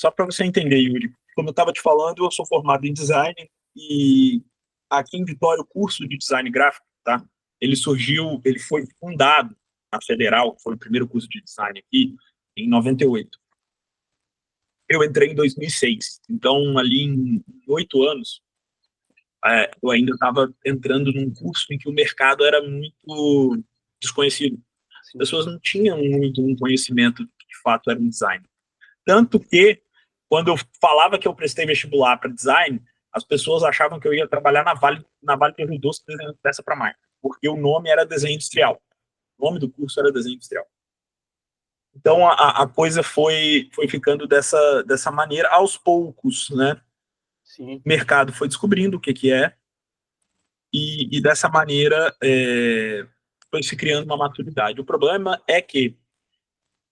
Só para você entender, Yuri, como eu estava te falando, eu sou formado em design e aqui em Vitória o curso de design gráfico, tá? Ele foi fundado na Federal, que foi o primeiro curso de design aqui, em 98. Eu entrei em 2006, então ali em 8 anos, eu ainda estava entrando num curso em que o mercado era muito desconhecido. As Sim. pessoas não tinham muito um conhecimento do que de fato era um design. Tanto que, quando eu falava que eu prestei vestibular para design, as pessoas achavam que eu ia trabalhar na Vale do Rio Doce desenhando peça para marca, porque o nome era desenho industrial. O nome do curso era desenho industrial. Então a coisa foi ficando dessa maneira, aos poucos, né? Sim. O mercado foi descobrindo o que é, e dessa maneira foi se criando uma maturidade. O problema é que,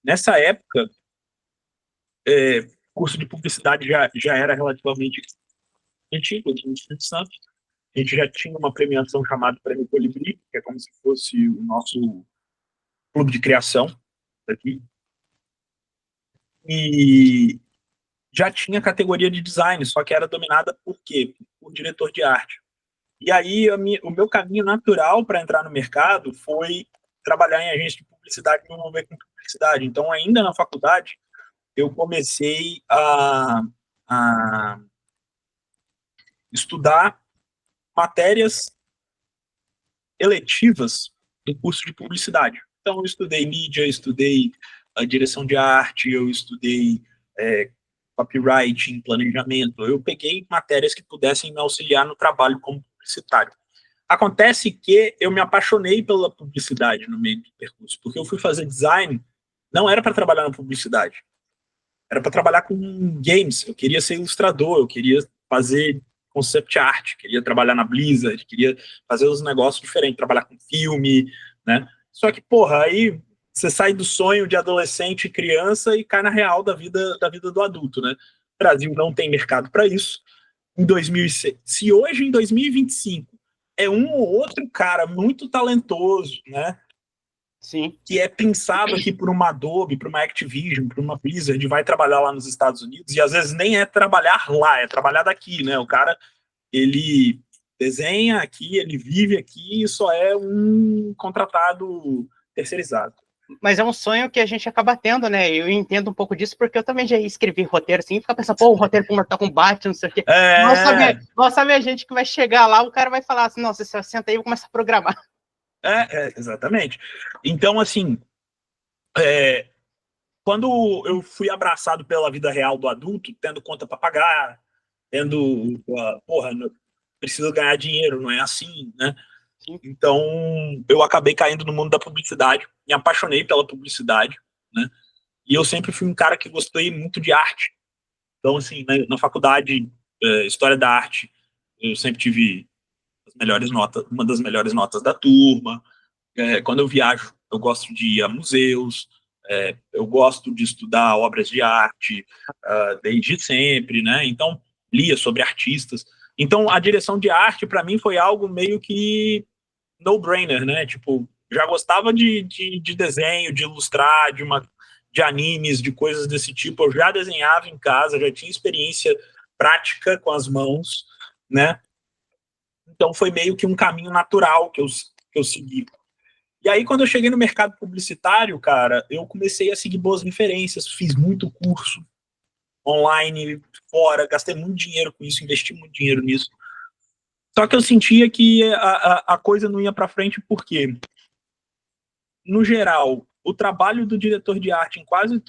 nessa época, curso de publicidade já era relativamente antigo, aqui no Espírito Santo. A gente já tinha uma premiação chamada Prêmio Colibri, que é como se fosse o nosso clube de criação aqui. E já tinha categoria de design, só que era dominada por quê? Por diretor de arte. E aí o meu caminho natural para entrar no mercado foi trabalhar em agência de publicidade e me envolver com publicidade. Então, ainda na faculdade, eu comecei a estudar matérias eletivas do curso de publicidade. Então, eu estudei mídia, estudei a direção de arte, eu estudei copywriting, planejamento. Eu peguei matérias que pudessem me auxiliar no trabalho como publicitário. Acontece que eu me apaixonei pela publicidade no meio do percurso, porque eu fui fazer design, não era para trabalhar na publicidade, era para trabalhar com games. Eu queria ser ilustrador, eu queria fazer concept art, queria trabalhar na Blizzard, queria fazer uns negócios diferentes, trabalhar com filme, né? Só que, porra, aí você sai do sonho de adolescente e criança e cai na real da vida do adulto, né? O Brasil não tem mercado para isso. Em 2006, se hoje, em 2025, é um ou outro cara muito talentoso, né? Sim. Que é pensado aqui por uma Adobe, por uma Activision, por uma Blizzard, vai trabalhar lá nos Estados Unidos, e às vezes nem é trabalhar lá, é trabalhar daqui, né? O cara, ele desenha aqui, ele vive aqui e só é um contratado terceirizado. Mas é um sonho que a gente acaba tendo, né? Eu entendo um pouco disso, porque eu também já escrevi roteiro assim, e fica pensando, pô, o roteiro pro Mortal Kombat, não sei o quê. Mal sabe a gente que vai chegar lá, o cara vai falar assim, nossa, você senta aí e começa a programar. Exatamente. Então, assim, quando eu fui abraçado pela vida real do adulto, tendo conta para pagar, tendo, porra, preciso ganhar dinheiro, não é assim, né? Sim. Então, eu acabei caindo no mundo da publicidade, me apaixonei pela publicidade, né? E eu sempre fui um cara que gostei muito de arte. Então, assim, na faculdade, História da Arte, eu sempre tive as melhores notas, uma das melhores notas da turma. Quando eu viajo, eu gosto de ir a museus, eu gosto de estudar obras de arte desde sempre, né? Então, lia sobre artistas. Então, a direção de arte, para mim, foi algo meio que no-brainer, né? Tipo, já gostava de desenho, de ilustrar, de animes, de coisas desse tipo. Eu já desenhava em casa, já tinha experiência prática com as mãos, né? Então, foi meio que um caminho natural que eu segui. E aí, quando eu cheguei no mercado publicitário, cara, eu comecei a seguir boas referências, fiz muito curso online, fora, gastei muito dinheiro com isso, investi muito dinheiro nisso. Só que eu sentia que a coisa não ia para frente, porque, no geral, o trabalho do diretor de arte em quase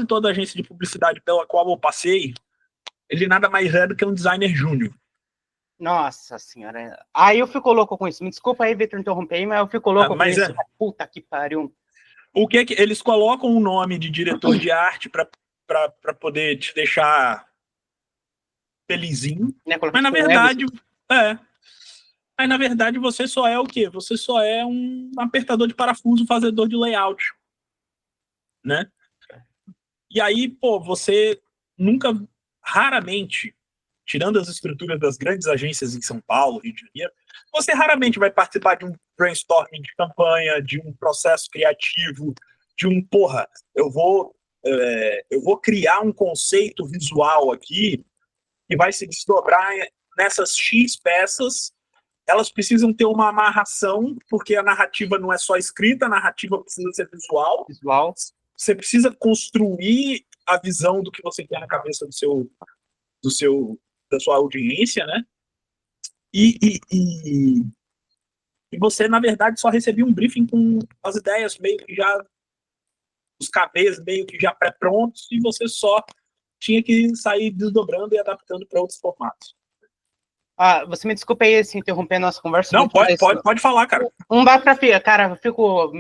toda agência de publicidade pela qual eu passei, ele nada mais é do que um designer júnior. Nossa senhora. Aí eu fico louco com isso. Me desculpa aí, Vitor, interromper, mas eu fico louco com isso. Puta que pariu. O que é que eles colocam o nome de diretor de arte para poder te deixar felizinho, Né? Colocar mas na tipo um ego. verdade é. Mas na verdade você só é o quê? Você só é um apertador de parafuso, fazedor de layout, né? E aí, pô, você nunca, raramente, tirando as estruturas das grandes agências em São Paulo, Rio de Janeiro, você raramente vai participar de um brainstorming de campanha, de um processo criativo, de um, porra, eu vou eu vou criar um conceito visual aqui que vai se desdobrar nessas X peças. Elas precisam ter uma amarração, porque a narrativa não é só escrita, a narrativa precisa ser visual. Você precisa construir a visão do que você quer na cabeça da sua audiência, né? E você, na verdade, só recebia um briefing com as ideias meio que já, os KBs meio que já pré-prontos, e você só tinha que sair desdobrando e adaptando para outros formatos. Você me desculpa aí se interromper a nossa conversa. Não, pode falar, cara. Não dá pra... Cara, me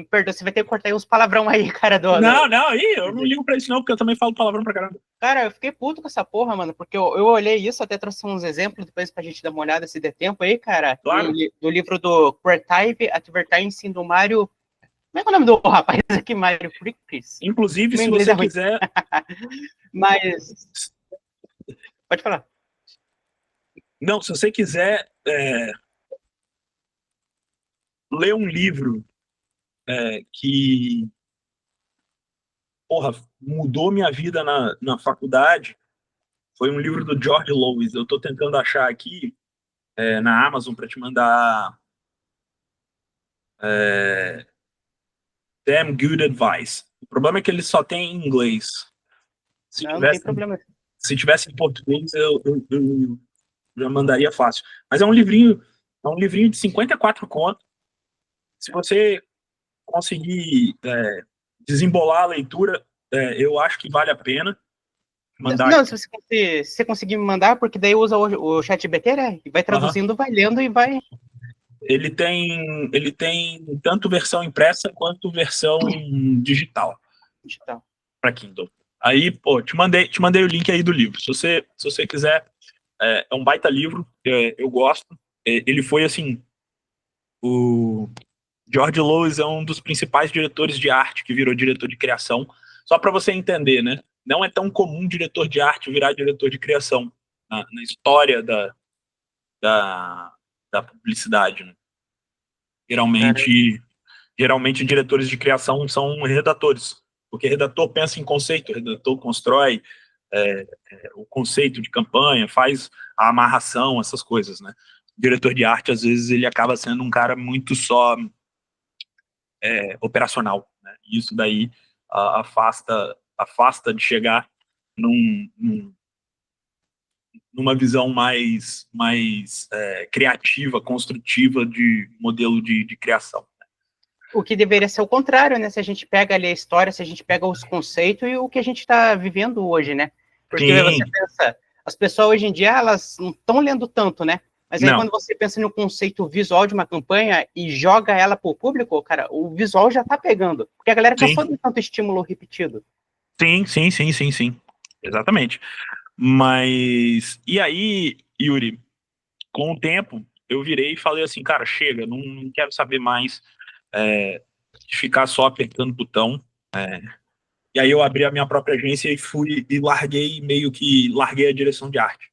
perdoa, você vai ter que cortar aí uns palavrão aí, cara. Eu não ligo pra isso não, porque eu também falo palavrão pra caramba. Cara, eu fiquei puto com essa porra, mano, porque eu olhei isso, até trouxe uns exemplos depois pra gente dar uma olhada se der tempo aí, cara. Claro. Do livro do Creative Advertising do Mário... Como é que é o nome do rapaz aqui, Mário Friedrich? Inclusive, se você quiser... Mas... Pode falar. Não, se você quiser ler um livro que, porra, mudou minha vida na faculdade, foi um livro do George Lois. Eu estou tentando achar aqui na Amazon para te mandar Damn Good Advice. O problema é que ele só tem em inglês. Não tem problema. Se tivesse em português, eu já mandaria fácil. Mas é um livrinho de 54 contos. Se você conseguir desembolar a leitura, eu acho que vale a pena mandar. Não, se você conseguir me mandar, porque daí usa o ChatGPT, né? Vai traduzindo, vai lendo e vai... Ele tem tanto versão impressa quanto versão digital. Para Kindle. Aí, pô, te mandei o link aí do livro. Se você quiser, é um baita livro, eu gosto. Ele foi assim, o George Lois é um dos principais diretores de arte que virou diretor de criação. Só para você entender, né? Não é tão comum diretor de arte virar diretor de criação na história da publicidade, né? Geralmente diretores de criação são redatores, porque redator pensa em conceito, redator constrói o conceito de campanha, faz a amarração, essas coisas, né? O diretor de arte, às vezes, ele acaba sendo um cara muito só operacional, né? E isso daí afasta de chegar numa visão mais criativa, construtiva de modelo de criação. O que deveria ser o contrário, né? Se a gente pega ali a história, se a gente pega os conceitos e o que a gente está vivendo hoje, né? Porque você pensa, as pessoas hoje em dia, elas não estão lendo tanto, né? Mas aí quando você pensa no conceito visual de uma campanha e joga ela para o público, cara, o visual já tá pegando. Porque a galera cansou de tanto estímulo repetido. Sim. Exatamente. Mas, e aí, Yuri, com o tempo, eu virei e falei assim, cara, chega, não quero saber mais de ficar só apertando botão. E aí eu abri a minha própria agência e larguei a direção de arte.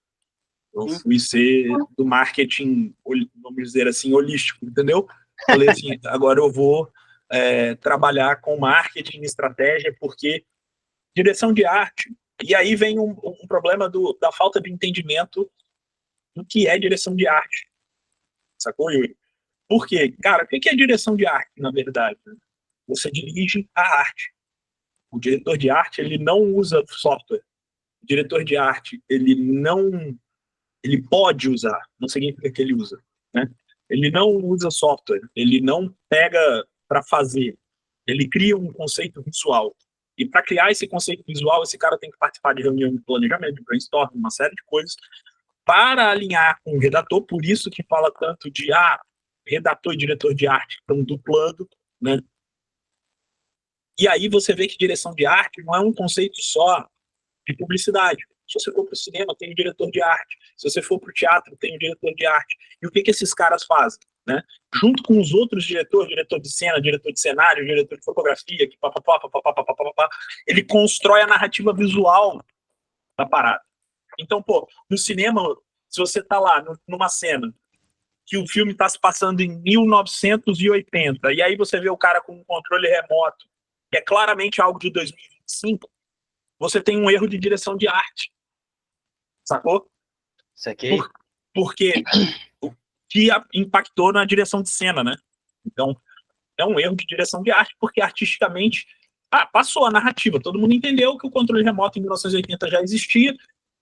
Eu fui ser do marketing, vamos dizer assim, holístico, entendeu? Falei assim, agora eu vou trabalhar com marketing e estratégia, porque direção de arte... E aí vem um problema da falta de entendimento do que é direção de arte. Sacou, Yuri? Por quê? Cara, o que é direção de arte, na verdade? Você dirige a arte. O diretor de arte, ele não usa software. O diretor de arte, ele pode usar, não significa que ele usa, né? Ele não usa software, ele não pega para fazer. Ele cria um conceito visual. E para criar esse conceito visual, esse cara tem que participar de reunião de planejamento, de brainstorming, uma série de coisas, para alinhar com o redator. Por isso que fala tanto de redator e diretor de arte estão duplando, né? E aí você vê que direção de arte não é um conceito só de publicidade. Se você for para o cinema, tem o diretor de arte. Se você for para o teatro, tem o diretor de arte. E o que esses caras fazem? Né? Junto com os outros diretores, diretor de cena, diretor de cenário, diretor de fotografia, ele constrói a narrativa visual da parada. Então, pô, no cinema, se você tá lá numa cena que o filme está se passando em 1980, e aí você vê o cara com um controle remoto, que é claramente algo de 2025, você tem um erro de direção de arte. Sacou? Isso aqui. Porque o que impactou na direção de cena, né? Então, é um erro de direção de arte, porque artisticamente passou a narrativa. Todo mundo entendeu que o controle remoto em 1980 já existia,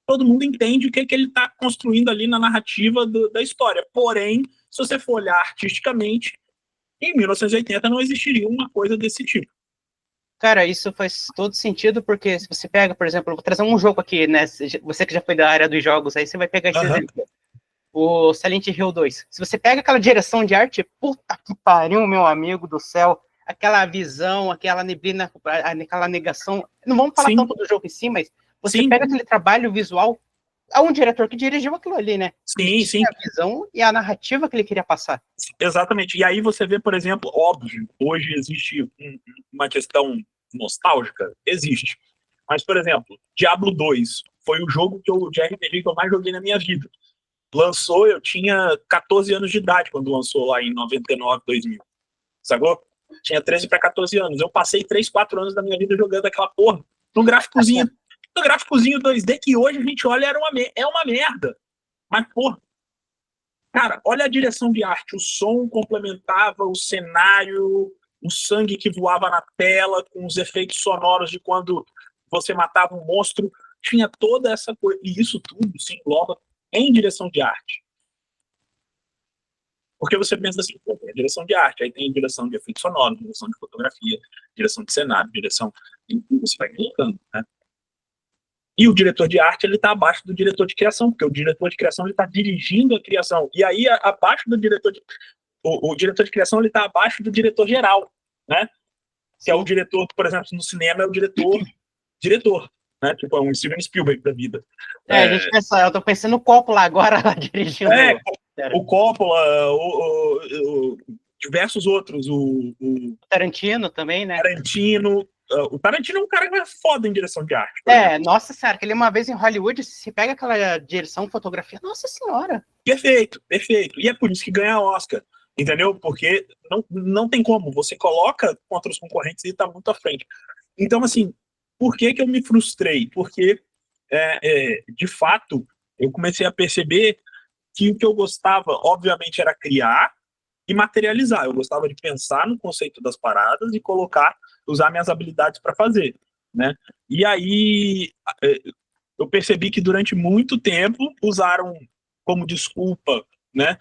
todo mundo entende o que ele está construindo ali na narrativa da história. Porém, se você for olhar artisticamente, em 1980 não existiria uma coisa desse tipo. Cara, isso faz todo sentido, porque se você pega, por exemplo, vou trazer um jogo aqui, né? Você que já foi da área dos jogos, aí você vai pegar esse exemplo. O Silent Hill 2. Se você pega aquela direção de arte, puta que pariu, meu amigo do céu, aquela visão, aquela neblina, aquela negação. Não vamos falar tanto do jogo em si, mas você pega aquele trabalho visual, há um diretor que dirigiu aquilo ali, né? Sim. A visão e a narrativa que ele queria passar. Exatamente. E aí você vê, por exemplo, óbvio, hoje existe uma questão nostálgica, existe. Mas, por exemplo, Diablo 2 foi o jogo de RPG que eu mais joguei na minha vida. Lançou, eu tinha 14 anos de idade quando lançou lá em 99, 2000. Sacou? Tinha 13 para 14 anos. Eu passei 3, 4 anos da minha vida jogando aquela porra no gráficozinho 2D que hoje a gente olha é uma merda. Mas, porra, cara, olha a direção de arte. O som complementava o cenário, o sangue que voava na tela, com os efeitos sonoros de quando você matava um monstro. Tinha toda essa coisa. E isso tudo se engloba em direção de arte. Porque você pensa assim, pô, tem a direção de arte, aí tem a direção de efeitos sonoros, direção de fotografia, direção de cenário, direção... Você vai colocando, né? E o diretor de arte, ele está abaixo do diretor de criação, porque o diretor de criação ele está dirigindo a criação. E aí, abaixo do diretor de... O diretor de criação, ele está abaixo do diretor geral, né? Que é o diretor, por exemplo, no cinema é o diretor, né? Tipo, é um Steven Spielberg da vida. A gente pensa, eu tô pensando no Coppola agora, lá, dirigindo. O Coppola, diversos outros, o Tarantino também, né? O Tarantino é um cara que é foda em direção de arte. Nossa senhora, que ele uma vez em Hollywood, se pega aquela direção, fotografia, nossa senhora. Perfeito. E é por isso que ganha Oscar, entendeu? Porque não tem como, você coloca contra os concorrentes e tá muito à frente. Então, assim, por que eu me frustrei? Porque, de fato, eu comecei a perceber que o que eu gostava, obviamente, era criar e materializar. Eu gostava de pensar no conceito das paradas e usar minhas habilidades para fazer, né? E aí eu percebi que durante muito tempo usaram como desculpa, né,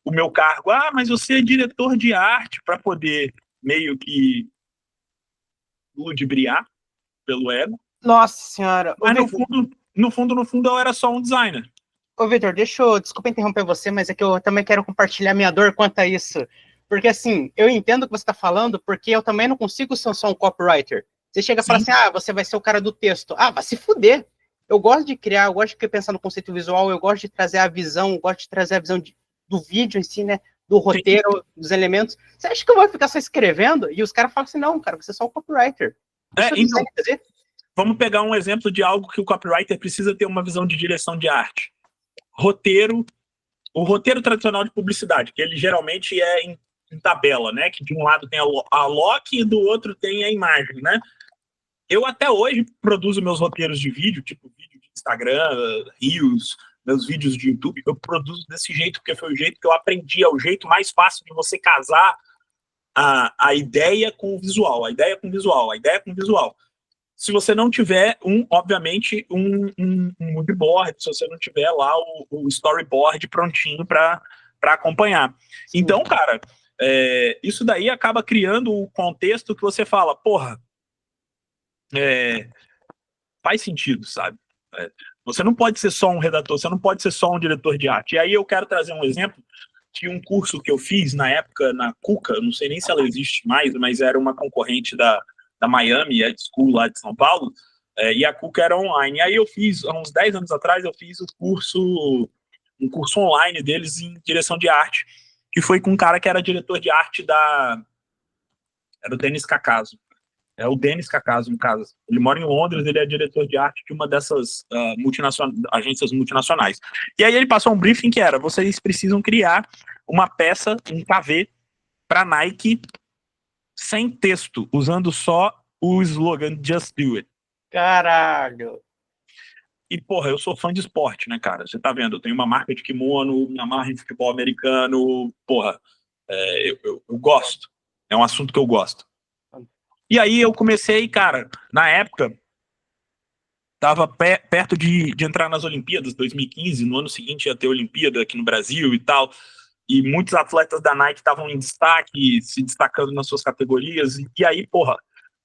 o meu cargo. Mas você é diretor de arte, para poder meio que ludibriar pelo ego. Nossa senhora. Mas no fundo eu era só um designer. Ô, Vitor, desculpa interromper você, mas é que eu também quero compartilhar minha dor quanto a isso. Porque, assim, eu entendo o que você está falando, porque eu também não consigo ser só um copywriter. Você chega e fala assim, você vai ser o cara do texto. Vai se fuder. Eu gosto de criar, eu gosto de pensar no conceito visual, eu gosto de trazer a visão, eu gosto de trazer a visão do vídeo em si, né? Do roteiro, dos elementos. Você acha que eu vou ficar só escrevendo? E os caras falam assim, não, cara, você é só um copywriter. Então, vamos pegar um exemplo de algo que o copywriter precisa ter uma visão de direção de arte. O roteiro tradicional de publicidade, que ele geralmente é em tabela, né? Que de um lado tem a lock e do outro tem a imagem, né? Eu até hoje produzo meus roteiros de vídeo, tipo vídeo de Instagram, Reels, meus vídeos de YouTube, eu produzo desse jeito, porque foi o jeito que eu aprendi, é o jeito mais fácil de você casar a ideia com o visual, a ideia com o visual. Se você não tiver, obviamente, um moodboard, se você não tiver lá o storyboard prontinho para acompanhar. Sim. Então, cara, isso daí acaba criando o contexto que você fala, porra, faz sentido, sabe? Você não pode ser só um redator, você não pode ser só um diretor de arte. E aí eu quero trazer um exemplo de um curso que eu fiz na época na Cuca, não sei nem se ela existe mais, mas era uma concorrente da Miami Ed School lá de São Paulo, e a Cuca era online. E aí eu fiz, há uns 10 anos atrás, eu fiz um curso online deles em direção de arte, que foi com um cara que era diretor de arte era o Denis Cacaso. É o Denis Cacaso, no caso. Ele mora em Londres, ele é diretor de arte de uma dessas agências multinacionais. E aí ele passou um briefing que era, vocês precisam criar uma peça, um pavê, para Nike, sem texto, usando só o slogan Just Do It. Caralho. E, porra, eu sou fã de esporte, né, cara? Você tá vendo, eu tenho uma marca de kimono, me amarro em futebol americano, porra, eu gosto. É um assunto que eu gosto. E aí eu comecei, cara, na época, tava perto de entrar nas Olimpíadas 2015, no ano seguinte ia ter Olimpíada aqui no Brasil e tal, e muitos atletas da Nike estavam em destaque, se destacando nas suas categorias, e aí, porra,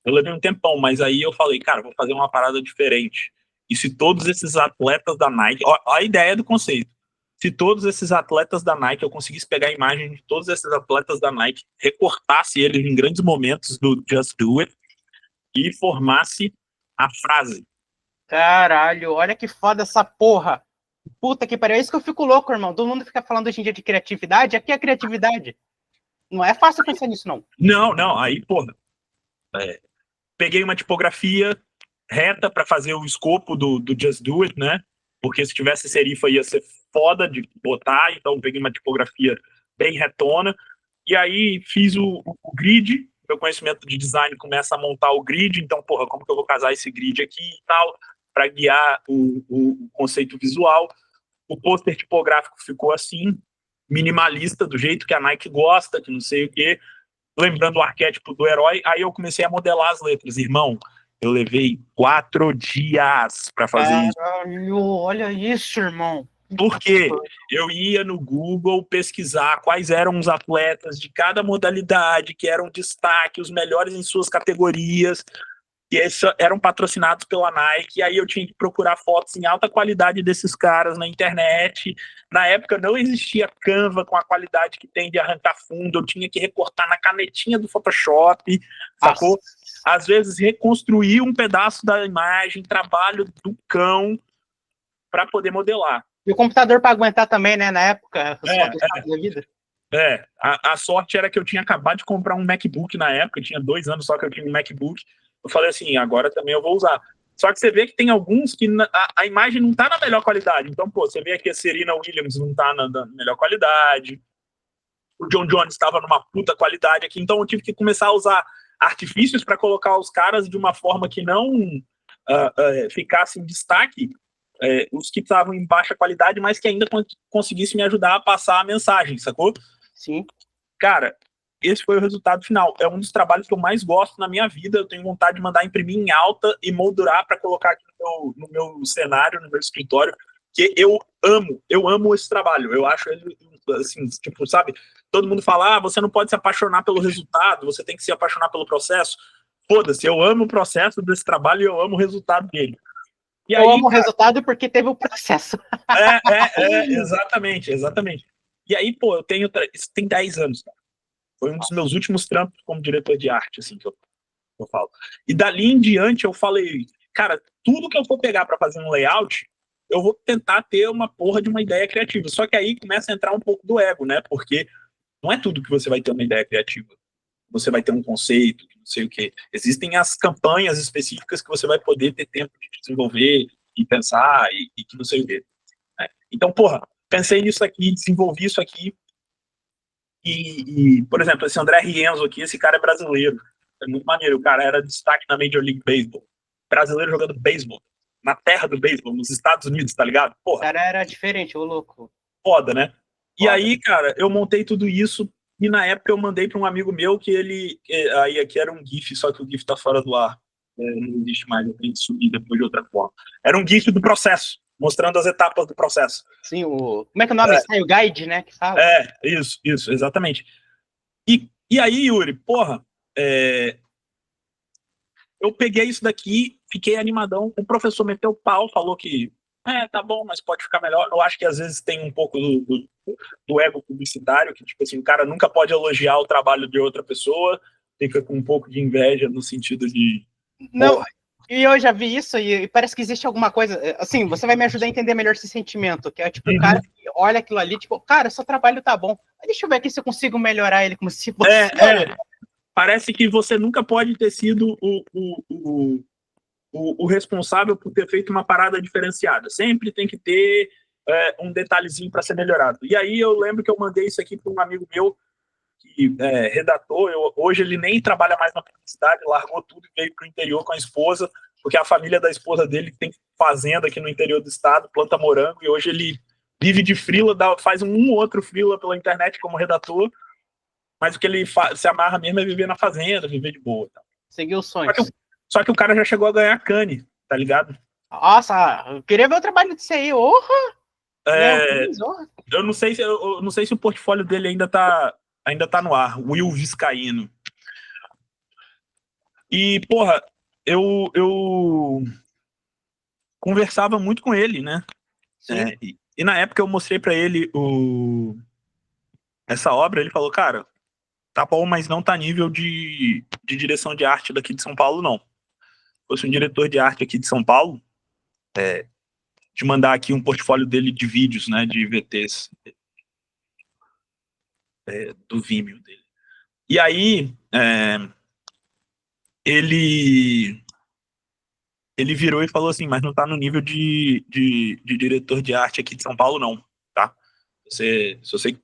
eu levei um tempão, mas aí eu falei, cara, vou fazer uma parada diferente. E se todos esses atletas da Nike, ó, a ideia do conceito, se todos esses atletas da Nike, eu conseguisse pegar a imagem de todos esses atletas da Nike, recortasse eles em grandes momentos do Just Do It e formasse a frase. Caralho, olha que foda essa porra. Puta que pariu, é isso que eu fico louco, irmão. Todo mundo fica falando hoje em dia de criatividade, aqui é criatividade. Não é fácil pensar nisso, não. Não, aí, porra, peguei uma tipografia reta para fazer o escopo do Just Do It, né? Porque se tivesse serifa ia ser foda de botar, então peguei uma tipografia bem retona. E aí fiz o grid, meu conhecimento de design começa a montar o grid, então, porra, como que eu vou casar esse grid aqui e tal, para guiar o conceito visual. O pôster tipográfico ficou assim, minimalista, do jeito que a Nike gosta, que não sei o quê, lembrando o arquétipo do herói. Aí eu comecei a modelar as letras. Irmão, eu levei 4 dias para fazer isso. Caralho, olha isso, irmão. Porque eu ia no Google pesquisar quais eram os atletas de cada modalidade, que eram destaque, os melhores em suas categorias, que eram patrocinados pela Nike, e aí eu tinha que procurar fotos em alta qualidade desses caras na internet. Na época não existia Canva com a qualidade que tem de arrancar fundo, eu tinha que recortar na canetinha do Photoshop, sacou? Às vezes reconstruir um pedaço da imagem, trabalho do cão para poder modelar. E o computador para aguentar também, né, na época, da vida. A sorte era que eu tinha acabado de comprar um MacBook na época, tinha 2 anos só que eu tinha um MacBook. Eu falei assim, agora também eu vou usar. Só que você vê que tem alguns que a imagem não tá na melhor qualidade. Então, pô, você vê aqui a Serena Williams não tá na melhor qualidade. O John Jones estava numa puta qualidade aqui. Então eu tive que começar a usar artifícios para colocar os caras de uma forma que não ficasse em destaque os que estavam em baixa qualidade, mas que ainda conseguissem me ajudar a passar a mensagem, sacou? Sim. Cara, esse foi o resultado final. É um dos trabalhos que eu mais gosto na minha vida. Eu tenho vontade de mandar imprimir em alta e moldurar para colocar aqui no meu cenário, no meu escritório, que eu amo esse trabalho. Eu acho ele, assim, tipo, sabe? Todo mundo fala, você não pode se apaixonar pelo resultado, você tem que se apaixonar pelo processo. Foda-se, eu amo o processo desse trabalho e eu amo o resultado dele. E eu amo o resultado porque teve o processo. Exatamente. E aí, pô, isso tem 10 anos, cara. Foi um dos meus últimos trampos como diretor de arte, assim, que eu falo. E dali em diante eu falei, cara, tudo que eu for pegar para fazer um layout, eu vou tentar ter uma porra de uma ideia criativa. Só que aí começa a entrar um pouco do ego, né? Porque não é tudo que você vai ter uma ideia criativa. Você vai ter um conceito, não sei o quê. Existem as campanhas específicas que você vai poder ter tempo de desenvolver e pensar e que não sei o quê. Né? Então, porra, pensei nisso aqui, desenvolvi isso aqui. Por exemplo, esse André Rienzo aqui, esse cara é brasileiro. É muito maneiro. O cara era destaque na Major League Baseball. Brasileiro jogando beisebol. Na terra do beisebol, nos Estados Unidos, tá ligado? Porra. O cara era diferente, ô louco. Foda, né? E aí, cara, eu montei tudo isso e na época eu mandei para um amigo meu que ele... Aí aqui era um GIF, só que o GIF tá fora do ar. Não existe mais, eu tenho que subir depois de outra forma. Era um GIF do processo, mostrando as etapas do processo. Sim, como é que é o nome? Style Guide, né? Que fala. Isso, exatamente. E aí, Yuri, porra, eu peguei isso daqui, fiquei animadão, o professor meteu o pau, falou que tá bom, mas pode ficar melhor. Eu acho que às vezes tem um pouco do ego publicitário, que tipo assim, o cara nunca pode elogiar o trabalho de outra pessoa, fica com um pouco de inveja no sentido de... Não, e eu já vi isso e parece que existe alguma coisa, assim, você vai me ajudar a entender melhor esse sentimento, que é tipo, o cara que olha aquilo ali, tipo, cara, seu trabalho tá bom, deixa eu ver aqui se eu consigo melhorar ele, como se você... Parece que você nunca pode ter sido o responsável por ter feito uma parada diferenciada. Sempre tem que ter um detalhezinho para ser melhorado. E aí eu lembro que eu mandei isso aqui para um amigo meu que redator. Hoje ele nem trabalha mais na publicidade, largou tudo e veio para o interior com a esposa porque a família da esposa dele tem fazenda aqui no interior do estado, planta morango, e hoje ele vive de freela, faz um outro freela pela internet como redator, mas o que ele se amarra mesmo é viver na fazenda, viver de boa. Tá? Seguir os sonhos. Só que o cara já chegou a ganhar Cannes, tá ligado? Nossa, eu queria ver o trabalho disso aí, eu não sei se o portfólio dele ainda tá no ar, Will Viscaíno. E, porra, eu conversava muito com ele, né? E na época eu mostrei pra ele essa obra, ele falou, cara, tá bom, mas não tá nível de direção de arte daqui de São Paulo, não. Se fosse um diretor de arte aqui de São Paulo, te mandar aqui um portfólio dele de vídeos, né, de VTs, do Vimeo dele. E aí, ele virou e falou assim, mas não tá no nível de diretor de arte aqui de São Paulo, não, tá? Se você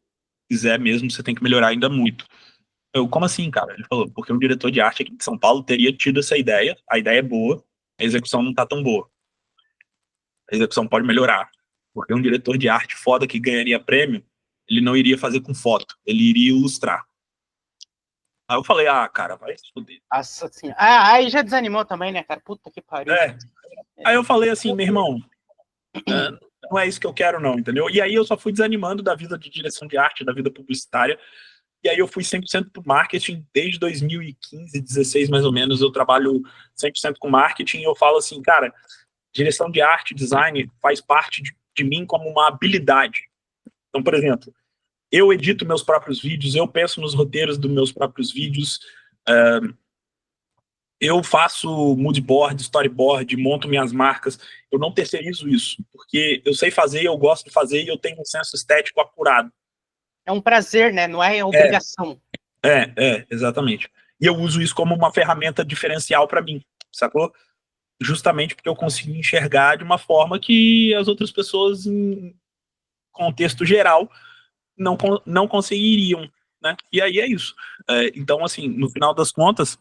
quiser mesmo, você tem que melhorar ainda muito. Eu, como assim, cara? Ele falou, porque um diretor de arte aqui de São Paulo teria tido essa ideia, a ideia é boa, a execução não tá tão boa. A execução pode melhorar. Porque um diretor de arte foda que ganharia prêmio, ele não iria fazer com foto, ele iria ilustrar. Aí eu falei, cara, vai se fuder. Nossa, assim. Aí já desanimou também, né, cara? Puta que pariu. Aí eu falei assim, meu irmão, não é isso que eu quero não, entendeu? E aí eu só fui desanimando da vida de direção de arte, da vida publicitária, e aí eu fui 100% pro marketing desde 2015, 16 mais ou menos, eu trabalho 100% com marketing, e eu falo assim, cara, direção de arte, design, faz parte de mim como uma habilidade. Então, por exemplo, eu edito meus próprios vídeos, eu penso nos roteiros dos meus próprios vídeos, eu faço moodboard, storyboard, monto minhas marcas, eu não terceirizo isso, porque eu sei fazer, eu gosto de fazer e eu tenho um senso estético apurado. É um prazer, né? Não é obrigação. Exatamente. E eu uso isso como uma ferramenta diferencial para mim, sacou? Justamente porque eu consigo enxergar de uma forma que as outras pessoas, em contexto geral, não conseguiriam, né? E aí é isso. Então, assim, no final das contas,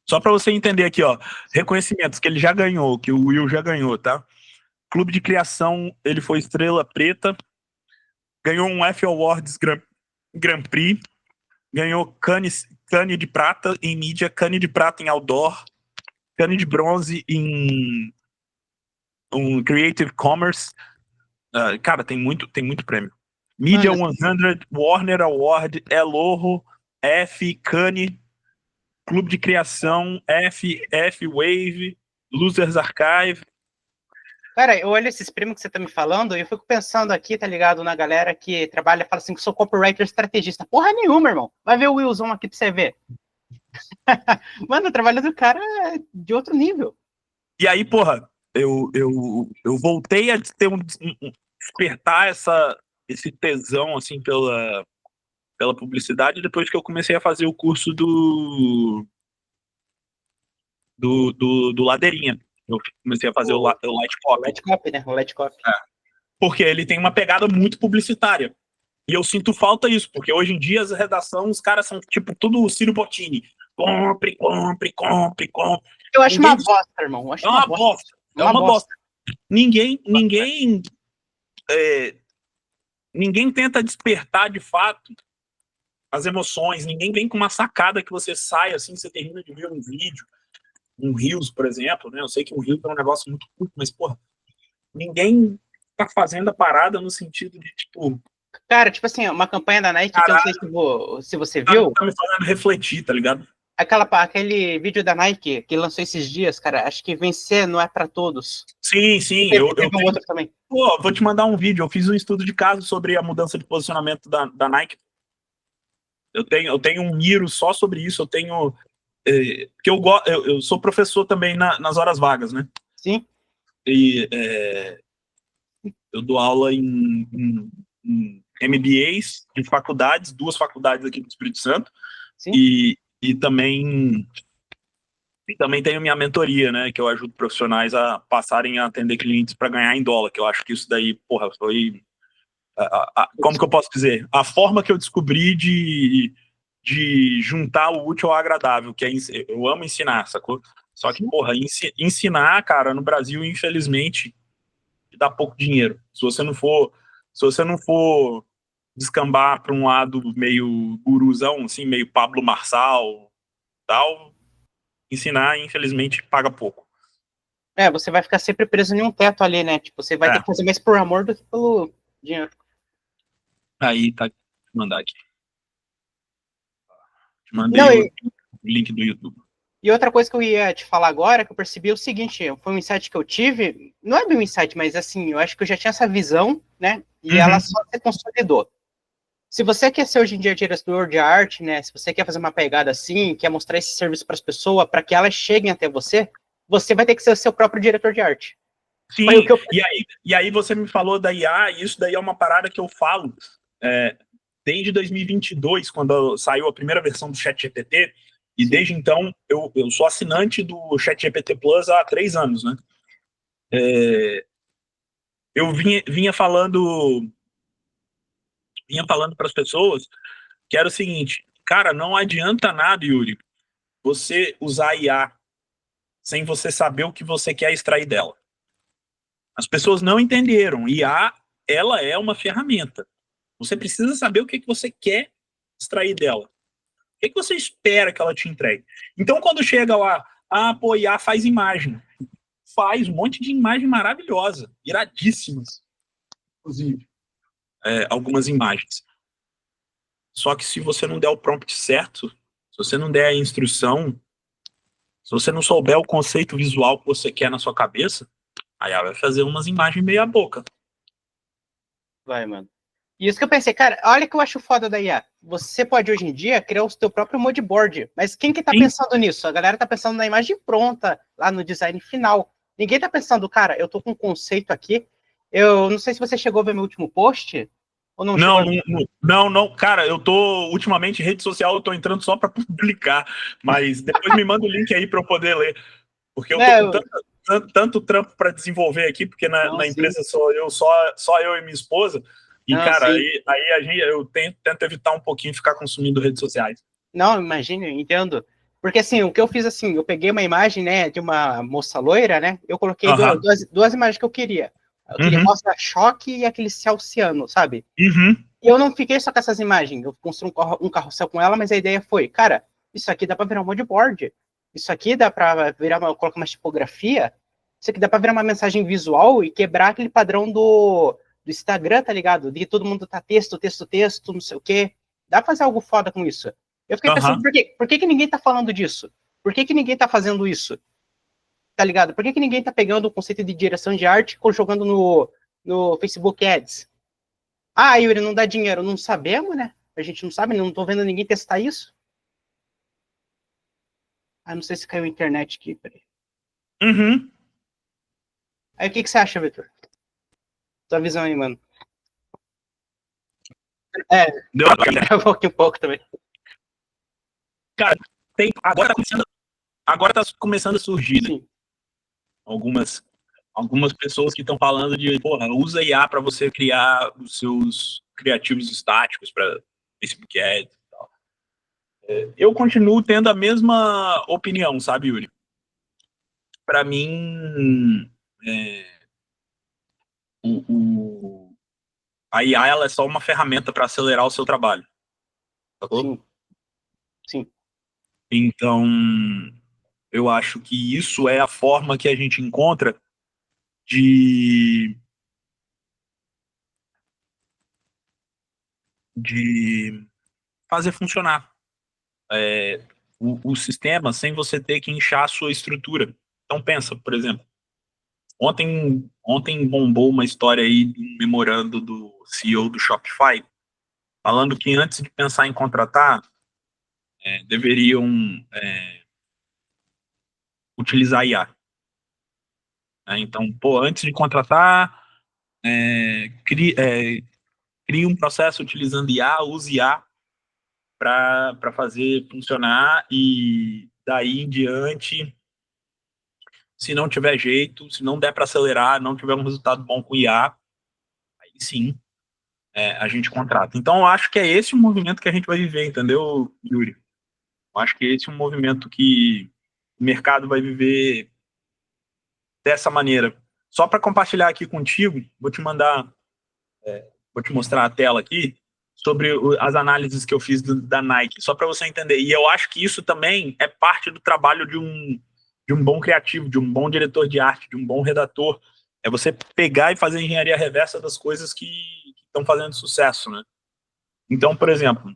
só para você entender aqui, ó, reconhecimentos que ele já ganhou, que o Will já ganhou, tá? Clube de Criação, ele foi estrela preta, ganhou um F Awards Grand Prix, ganhou Cannes de prata em mídia, Cannes de prata em outdoor, Cannes de bronze em Creative Commerce. Cara, tem muito prêmio. Media 100, Warner Award, El Oro, F, Cannes, Clube de Criação, F Wave, Losers Archive. Cara, eu olho esses prêmios que você tá me falando e eu fico pensando aqui, tá ligado, na galera que trabalha, fala assim que sou copywriter estrategista. Porra nenhuma, irmão. Vai ver o Wilson aqui pra você ver. Mano, o trabalho do cara é de outro nível. E aí, porra, eu voltei a ter despertar esse tesão, assim, pela publicidade depois que eu comecei a fazer o curso do Ladeirinha. Eu comecei a fazer o Light Copy. O Light Copy, né? O Light Copy. Porque ele tem uma pegada muito publicitária. E eu sinto falta disso, porque hoje em dia as redações, os caras são tipo tudo Ciro Bottini. Compre. Eu acho uma bosta, irmão. Eu acho uma bosta. É uma bosta. Ninguém tenta despertar de fato as emoções, ninguém vem com uma sacada que você sai assim, você termina de ver um vídeo, um Reels, por exemplo, né? Eu sei que um Reels é um negócio muito curto, mas, porra, ninguém tá fazendo a parada no sentido de, tipo... Cara, tipo assim, uma campanha da Nike, que eu não sei se você viu... Tá me fazendo refletir, tá ligado? Aquele vídeo da Nike que lançou esses dias, cara, acho que vencer não é pra todos. Sim. Teve outro também. Pô, vou te mandar um vídeo. Eu fiz um estudo de caso sobre a mudança de posicionamento da Nike. Eu tenho um miro só sobre isso. Eu tenho... porque eu sou professor também nas horas vagas, né? Sim. E eu dou aula em MBAs de faculdades, 2 faculdades aqui do Espírito Santo. Sim. E também tenho minha mentoria, né, que eu ajudo profissionais a passarem a atender clientes para ganhar em dólar, que eu acho que isso daí, porra, foi... como que eu posso dizer? A forma que eu descobri de de juntar o útil ao agradável, que é eu amo ensinar, sacou? Só que, porra, ensinar, cara, no Brasil, infelizmente, dá pouco dinheiro. Se você não for descambar para um lado meio guruzão, assim, meio Pablo Marçal, tal, ensinar, infelizmente, paga pouco. Você vai ficar sempre preso em um teto ali, né? Tipo, você vai ter que fazer mais por amor do que pelo dinheiro. Aí, tá, vou mandar aqui. Te mandei o link do YouTube. E outra coisa que eu ia te falar agora, que eu percebi é o seguinte, foi um insight que eu tive, não é bem um insight, mas assim, eu acho que eu já tinha essa visão, né? E ela só se consolidou. Se você quer ser hoje em dia diretor de arte, né? Se você quer fazer uma pegada assim, quer mostrar esse serviço para as pessoas, para que elas cheguem até você, você vai ter que ser o seu próprio diretor de arte. Sim, e aí você me falou da IA, e isso daí é uma parada que eu falo desde 2022, quando saiu a primeira versão do ChatGPT, e sim, desde então eu sou assinante do ChatGPT Plus há 3 anos, né? Eu vinha falando para as pessoas que era o seguinte, cara, não adianta nada, Yuri, você usar IA sem você saber o que você quer extrair dela. As pessoas não entenderam. IA, ela é uma ferramenta. Você precisa saber o que você quer extrair dela. O que você espera que ela te entregue. Então, quando chega lá, pô, IA faz imagem. Faz um monte de imagem maravilhosa, iradíssimas, inclusive, algumas imagens. Só que se você não der o prompt certo, se você não der a instrução, se você não souber o conceito visual que você quer na sua cabeça, aí ela vai fazer umas imagens meia boca. Vai, mano. E isso que eu pensei, cara, olha que eu acho foda da IA. Você pode, hoje em dia, criar o seu próprio moodboard. Mas quem que tá Sim. pensando nisso? A galera tá pensando na imagem pronta, lá no design final. Ninguém tá pensando, cara, eu tô com um conceito aqui. Eu não sei se você chegou a ver meu último post. Ou não, não, cara, eu tô, ultimamente, em rede social, eu tô entrando só pra publicar. Mas depois me manda o link aí pra eu poder ler. Porque eu tô com tanto trampo pra desenvolver aqui, porque na empresa sou eu, só eu e minha esposa. E, cara, eu tento evitar um pouquinho ficar consumindo redes sociais. Não, imagino, entendo. Porque, assim, o que eu fiz, assim, eu peguei uma imagem, né, de uma moça loira, né, eu coloquei duas imagens que eu queria. Aquele rosa-choque e aquele céu ciano, sabe? E eu não fiquei só com essas imagens, eu construí um carrossel com ela, mas a ideia foi, cara, isso aqui dá pra virar um moodboard. Isso aqui dá pra colocar uma tipografia, isso aqui dá pra virar uma mensagem visual e quebrar aquele padrão do Instagram, tá ligado? De todo mundo tá texto, não sei o quê. Dá pra fazer algo foda com isso. Eu fiquei pensando, por que ninguém tá falando disso? Por que ninguém tá fazendo isso? Tá ligado? Por que ninguém tá pegando o conceito de direção de arte e jogando no Facebook Ads? Yuri, não dá dinheiro. Não sabemos, né? A gente não sabe, não tô vendo ninguém testar isso. Não sei se caiu a internet aqui, peraí. Aí o que você acha, Vitor? Sua visão aí, mano. Deu um pouco também. Cara, agora tá começando a surgir, né? Algumas pessoas que estão falando de, porra, usa IA para você criar os seus criativos estáticos para Facebook Ads e tal. Eu continuo tendo a mesma opinião, sabe, Yuri? Para mim, a IA ela é só uma ferramenta para acelerar o seu trabalho. Sacou? Sim. Então, eu acho que isso é a forma que a gente encontra de fazer funcionar o sistema sem você ter que inchar a sua estrutura. Então pensa, por exemplo, ontem bombou uma história aí de um memorando do CEO do Shopify, falando que antes de pensar em contratar, deveriam utilizar IA. Então, antes de contratar, crie um processo utilizando IA, use IA para fazer funcionar e daí em diante, se não tiver jeito, se não der para acelerar, não tiver um resultado bom com IA, aí sim, a gente contrata. Então, eu acho que é esse o movimento que a gente vai viver, entendeu, Yuri? Eu acho que esse é um movimento que o mercado vai viver dessa maneira. Só para compartilhar aqui contigo, vou te mostrar a tela aqui, sobre as análises que eu fiz da Nike, só para você entender. E eu acho que isso também é parte do trabalho de um bom criativo, de um bom diretor de arte, de um bom redator. É você pegar e fazer engenharia reversa das coisas que estão fazendo sucesso, né? Então, por exemplo,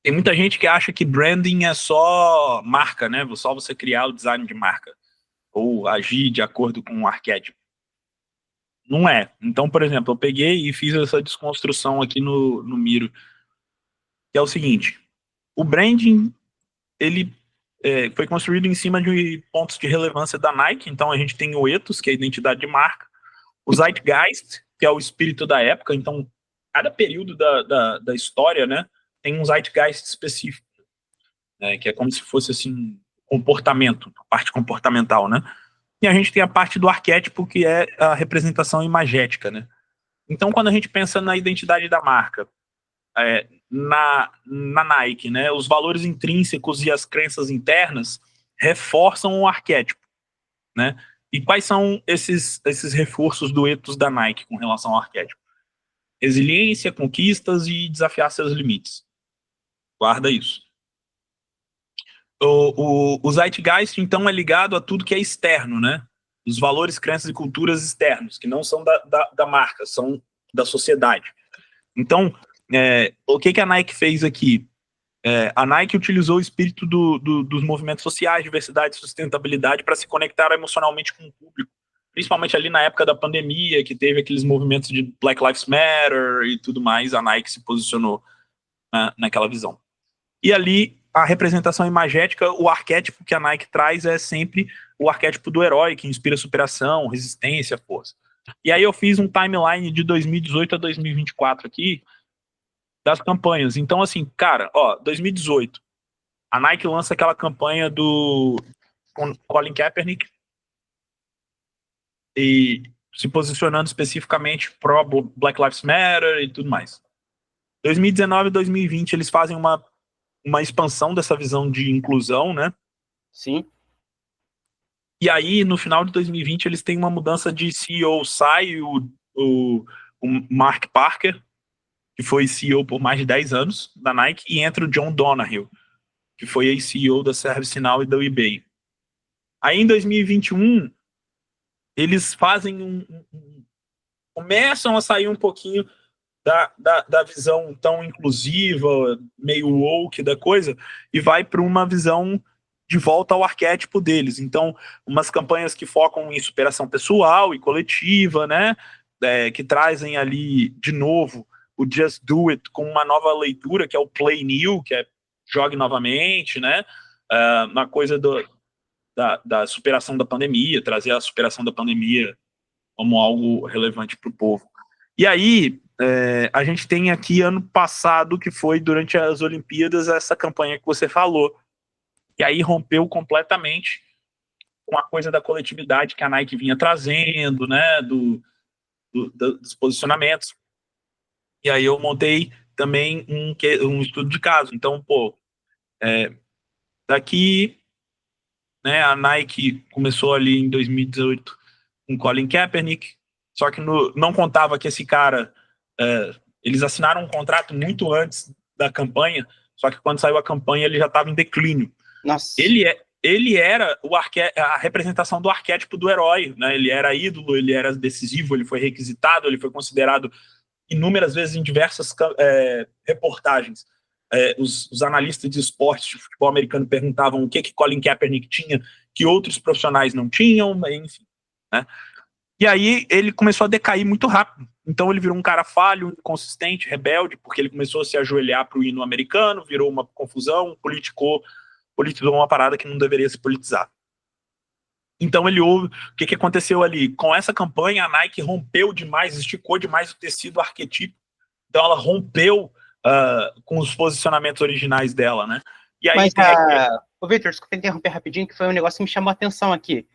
tem muita gente que acha que branding é só marca, né? Só você criar o design de marca ou agir de acordo com o arquétipo. Não é. Então, por exemplo, eu peguei e fiz essa desconstrução aqui no Miro, que é o seguinte: o branding, ele foi construído em cima de pontos de relevância da Nike. Então, a gente tem o ethos, que é a identidade de marca, o zeitgeist, que é o espírito da época. Então, cada período da história, né, tem um zeitgeist específico, né, que é como se fosse assim, comportamento, a parte comportamental, né? E a gente tem a parte do arquétipo, que é a representação imagética, né? Então, quando a gente pensa na identidade da marca, na Nike, né, os valores intrínsecos e as crenças internas reforçam o arquétipo, né? E quais são esses reforços do ethos da Nike com relação ao arquétipo? Resiliência, conquistas e desafiar seus limites. Guarda isso. O Zeitgeist, então, é ligado a tudo que é externo, né? Os valores, crenças e culturas externos, que não são da marca, são da sociedade. Então, o que a Nike fez aqui? A Nike utilizou o espírito dos movimentos sociais, diversidade e sustentabilidade para se conectar emocionalmente com o público, principalmente ali na época da pandemia, que teve aqueles movimentos de Black Lives Matter e tudo mais. A Nike se posicionou naquela visão. E ali, a representação imagética, o arquétipo que a Nike traz é sempre o arquétipo do herói, que inspira superação, resistência, força. E aí eu fiz um timeline de 2018 a 2024 aqui, das campanhas. Então, assim, cara, 2018, a Nike lança aquela campanha do Colin Kaepernick e se posicionando especificamente pro Black Lives Matter e tudo mais. 2019 e 2020, eles fazem uma expansão dessa visão de inclusão, né? Sim. E aí, no final de 2020, eles têm uma mudança de CEO, sai o Mark Parker, que foi CEO por mais de 10 anos da Nike, e entra o John Donahoe, que foi ex-CEO da ServiceNow e da eBay. Aí, em 2021, eles fazem começam a sair um pouquinho da visão tão inclusiva, meio woke da coisa, e vai para uma visão de volta ao arquétipo deles. Então, umas campanhas que focam em superação pessoal e coletiva, né? Que trazem ali, de novo, o Just Do It com uma nova leitura, que é o Play New, que é jogue novamente, né? Na coisa da superação da pandemia, trazer a superação da pandemia como algo relevante para o povo. E aí, a gente tem aqui ano passado, que foi durante as Olimpíadas, essa campanha que você falou, que aí rompeu completamente com a coisa da coletividade que a Nike vinha trazendo, né, dos posicionamentos. E aí eu montei também um estudo de caso. Então, daqui, né, a Nike começou ali em 2018 com Colin Kaepernick, só que não contava que esse cara, eles assinaram um contrato muito antes da campanha, só que quando saiu a campanha ele já estava em declínio. Nossa. Ele era a representação do arquétipo do herói, né? Ele era ídolo, ele era decisivo, ele foi requisitado, ele foi considerado inúmeras vezes em diversas reportagens. Os analistas de esportes de futebol americano perguntavam o que Colin Kaepernick tinha que outros profissionais não tinham, enfim, né? E aí ele começou a decair muito rápido. Então ele virou um cara falho, inconsistente, rebelde, porque ele começou a se ajoelhar para o hino americano, virou uma confusão, politizou uma parada que não deveria se politizar. Então o que aconteceu ali? Com essa campanha, a Nike rompeu demais, esticou demais o tecido arquetípico. Então ela rompeu com os posicionamentos originais dela, né? E aí Mas, ô Victor, desculpa interromper rapidinho, que foi um negócio que me chamou a atenção aqui.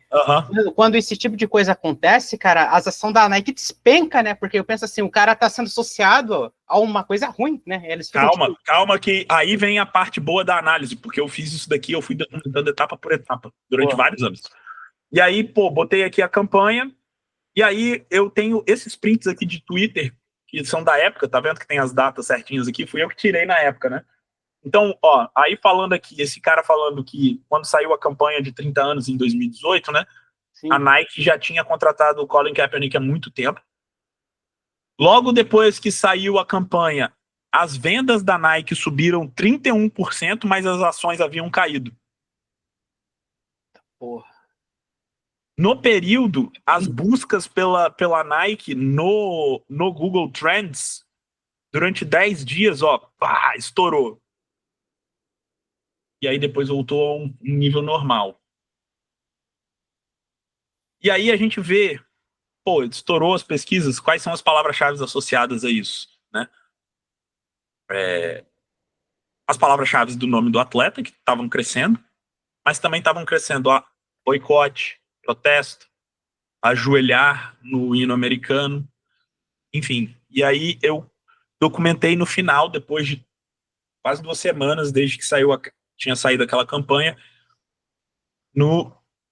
Quando esse tipo de coisa acontece, cara, as ações da Nike despenca, né? Porque eu penso assim, o cara tá sendo associado a uma coisa ruim, né? Eles ficam, calma, que aí vem a parte boa da análise, porque eu fiz isso daqui, eu fui documentando etapa por etapa, durante vários anos. E aí, botei aqui a campanha, e aí eu tenho esses prints aqui de Twitter, que são da época, tá vendo que tem as datas certinhas aqui? Fui eu que tirei na época, né? Então, aí falando aqui, esse cara falando que quando saiu a campanha de 30 anos em 2018, né? Sim. A Nike já tinha contratado o Colin Kaepernick há muito tempo. Logo depois que saiu a campanha, as vendas da Nike subiram 31%, mas as ações haviam caído. Porra. No período, as buscas pela Nike no Google Trends, durante 10 dias, estourou. E aí depois voltou a um nível normal. E aí a gente vê, estourou as pesquisas, quais são as palavras-chave associadas a isso, né? As palavras-chave do nome do atleta, que estavam crescendo, mas também estavam crescendo boicote, protesto, ajoelhar no hino americano, enfim. E aí eu documentei no final, depois de quase 2 semanas, desde que tinha saído aquela campanha, no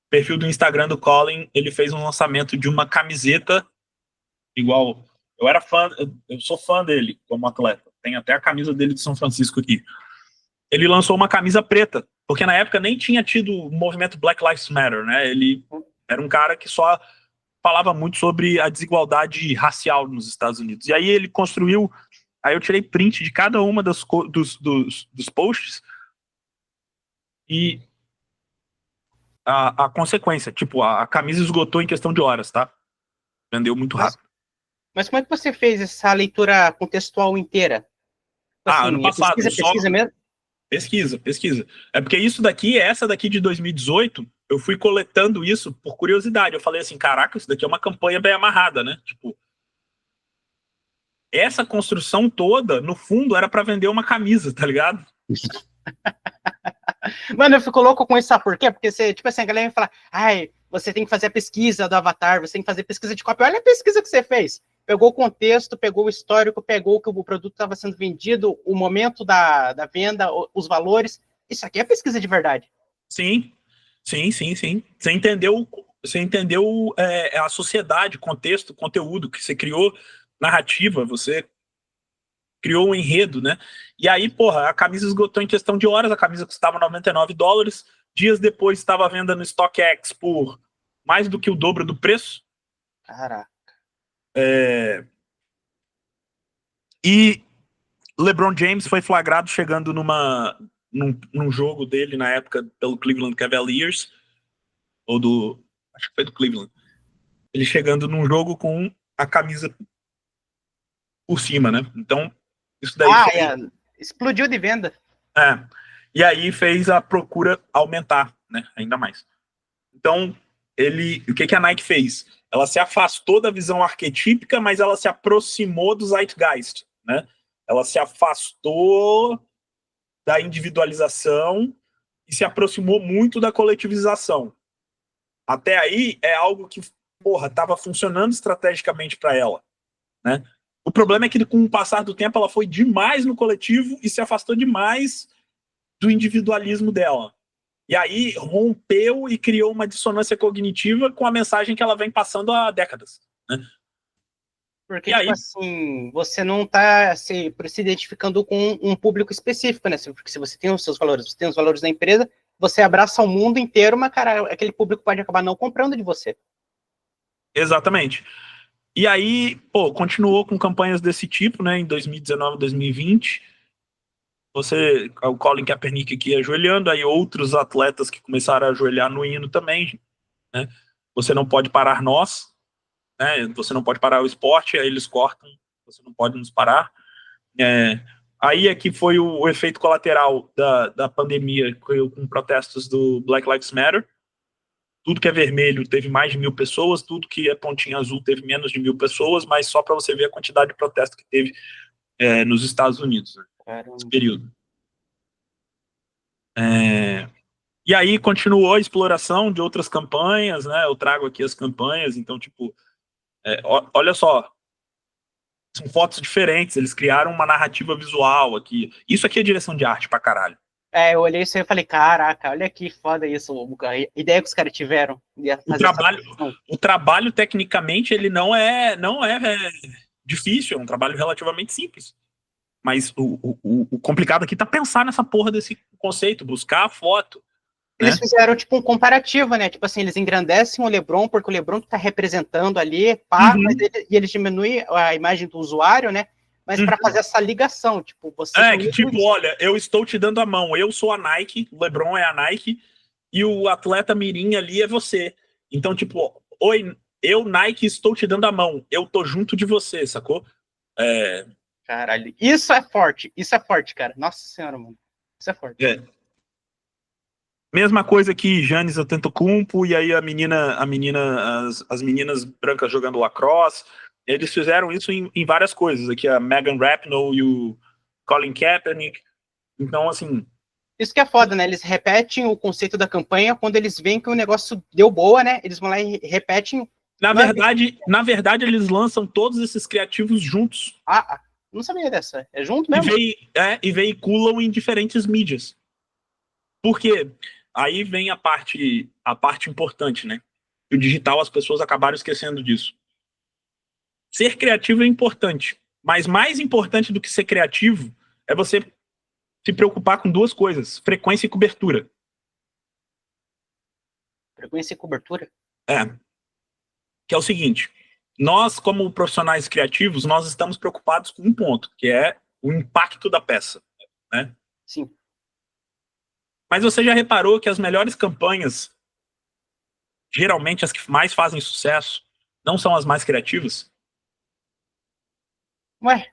perfil do Instagram do Colin, ele fez um lançamento de uma camiseta igual. Eu sou fã dele como atleta. Tem até a camisa dele de São Francisco aqui. Ele lançou uma camisa preta, porque na época nem tinha tido o movimento Black Lives Matter, né? Ele era um cara que só falava muito sobre a desigualdade racial nos Estados Unidos. E aí ele construiu. Aí eu tirei print de cada uma dos posts e a consequência, tipo, a camisa esgotou em questão de horas, tá? Vendeu muito rápido. Mas como é que você fez essa leitura contextual inteira? Assim, ano passado. Pesquisa mesmo? Pesquisa. É porque essa daqui de 2018, eu fui coletando isso por curiosidade. Eu falei assim, caraca, isso daqui é uma campanha bem amarrada, né? Tipo, essa construção toda, no fundo, era para vender uma camisa, tá ligado? Mano, eu fico louco com isso, sabe por quê? Porque você, tipo assim, a galera vai falar, você tem que fazer a pesquisa do avatar, você tem que fazer a pesquisa de cópia. Olha a pesquisa que você fez. Pegou o contexto, pegou o histórico, pegou o que o produto estava sendo vendido, o momento da venda, os valores. Isso aqui é pesquisa de verdade. Sim. Você entendeu a sociedade, contexto, conteúdo que você criou, narrativa, você criou um enredo, né? E aí, a camisa esgotou em questão de horas, a camisa custava $99, dias depois estava à venda no StockX por mais do que o dobro do preço. Caraca. E LeBron James foi flagrado chegando num jogo dele na época pelo Cleveland Cavaliers, acho que foi do Cleveland. Ele chegando num jogo com a camisa por cima, né? Então, isso daí explodiu de venda. E aí fez a procura aumentar, né? Ainda mais. Então, o que a Nike fez? Ela se afastou da visão arquetípica, mas ela se aproximou do zeitgeist, né? Ela se afastou da individualização e se aproximou muito da coletivização. Até aí é algo que, estava funcionando estrategicamente para ela, né? O problema é que com o passar do tempo ela foi demais no coletivo e se afastou demais do individualismo dela. E aí rompeu e criou uma dissonância cognitiva com a mensagem que ela vem passando há décadas, né? Porque, assim, você não está se identificando com um público específico, né? Porque se você tem os seus valores, você tem os valores da empresa, você abraça o mundo inteiro, mas, cara, aquele público pode acabar não comprando de você. Exatamente. E aí, continuou com campanhas desse tipo, né? Em 2019, 2020. O Colin Kaepernick aqui ajoelhando, aí outros atletas que começaram a ajoelhar no hino também, né? Você não pode parar nós, né? Você não pode parar o esporte, aí eles cortam, você não pode nos parar. Aí aqui foi o efeito colateral da pandemia, com protestos do Black Lives Matter. Tudo que é vermelho teve mais de 1.000 pessoas, tudo que é pontinha azul teve menos de 1.000 pessoas, mas só para você ver a quantidade de protesto que teve nos Estados Unidos, né, nesse período. E aí continuou a exploração de outras campanhas, né? Eu trago aqui as campanhas, então, tipo, olha só, são fotos diferentes, eles criaram uma narrativa visual aqui. Isso aqui é direção de arte pra caralho. Eu olhei isso aí e falei, caraca, olha que foda isso, a ideia que os caras tiveram. O trabalho, tecnicamente, ele não é difícil, é um trabalho relativamente simples. Mas o complicado aqui tá pensar nessa porra desse conceito, buscar a foto. Eles fizeram, tipo, um comparativo, né? Tipo assim, eles engrandecem o LeBron, porque o LeBron que tá representando ali, e eles diminuem a imagem do usuário, né? Mas para fazer essa ligação, tipo, você... olha, eu estou te dando a mão, eu sou a Nike, o LeBron é a Nike, e o atleta mirim ali é você. Então, tipo, oi, eu, Nike, estou te dando a mão, eu tô junto de você, sacou? Caralho, isso é forte, cara. Nossa senhora, mano. Isso é forte. Mesma coisa que Giannis Antetokounmpo, e aí as meninas brancas jogando lacrosse. Eles fizeram isso em várias coisas. Aqui a Megan Rapinoe e o Colin Kaepernick. Então, assim... Isso que é foda, né? Eles repetem o conceito da campanha quando eles veem que o negócio deu boa, né? Eles vão lá e repetem... Na verdade, eles lançam todos esses criativos juntos. Não sabia dessa. É junto mesmo? E veiculam em diferentes mídias. Por quê? Aí vem a parte importante, né? O digital, as pessoas acabaram esquecendo disso. Ser criativo é importante, mas mais importante do que ser criativo é você se preocupar com duas coisas: frequência e cobertura. Frequência e cobertura? Que é o seguinte: nós, como profissionais criativos, nós estamos preocupados com um ponto, que é o impacto da peça, né? Sim. Mas você já reparou que as melhores campanhas, geralmente as que mais fazem sucesso, não são as mais criativas? Ué?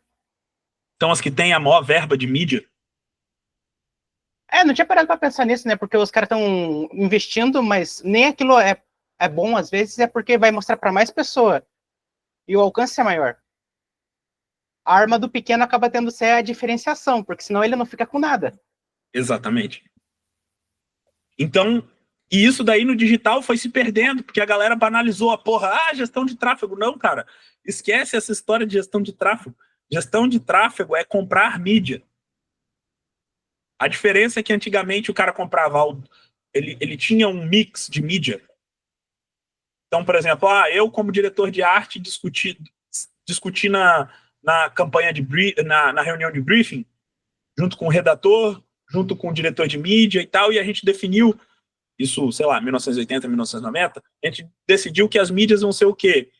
São as que têm a maior verba de mídia? Não tinha parado pra pensar nisso, né? Porque os caras estão investindo, mas nem aquilo é bom, às vezes, é porque vai mostrar para mais pessoa. E o alcance é maior. A arma do pequeno acaba tendo ser a diferenciação, porque senão ele não fica com nada. Exatamente. Então, e isso daí no digital foi se perdendo, porque a galera banalizou a porra. Gestão de tráfego. Não, cara. Esquece essa história de gestão de tráfego. Gestão de tráfego é comprar mídia. A diferença é que antigamente o cara comprava, ele tinha um mix de mídia. Então, por exemplo, eu como diretor de arte discuti na campanha na reunião de briefing, junto com o redator, junto com o diretor de mídia e tal, e a gente definiu isso, sei lá, 1980, 1990, a gente decidiu que as mídias vão ser o quê?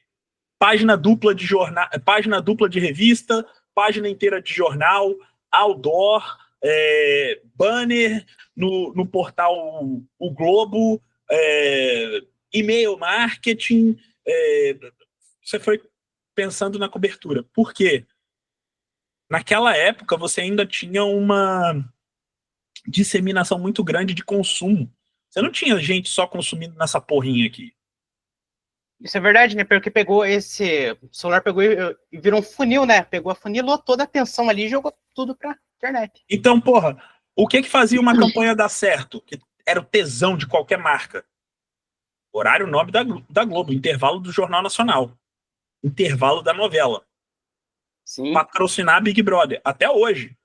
Página dupla de jornal, página dupla de revista, página inteira de jornal, outdoor, banner no portal O Globo, e-mail marketing. Você foi pensando na cobertura. Por quê? Naquela época, você ainda tinha uma disseminação muito grande de consumo. Você não tinha gente só consumindo nessa porrinha aqui. Isso é verdade, né? Porque pegou esse... O celular pegou e virou um funil, né? Pegou a funilou toda a atenção ali e jogou tudo pra internet. Então, porra, o que fazia uma campanha dar certo? Que era o tesão de qualquer marca. Horário nobre da Globo, intervalo do Jornal Nacional, intervalo da novela. Sim. Patrocinar Big Brother, até hoje.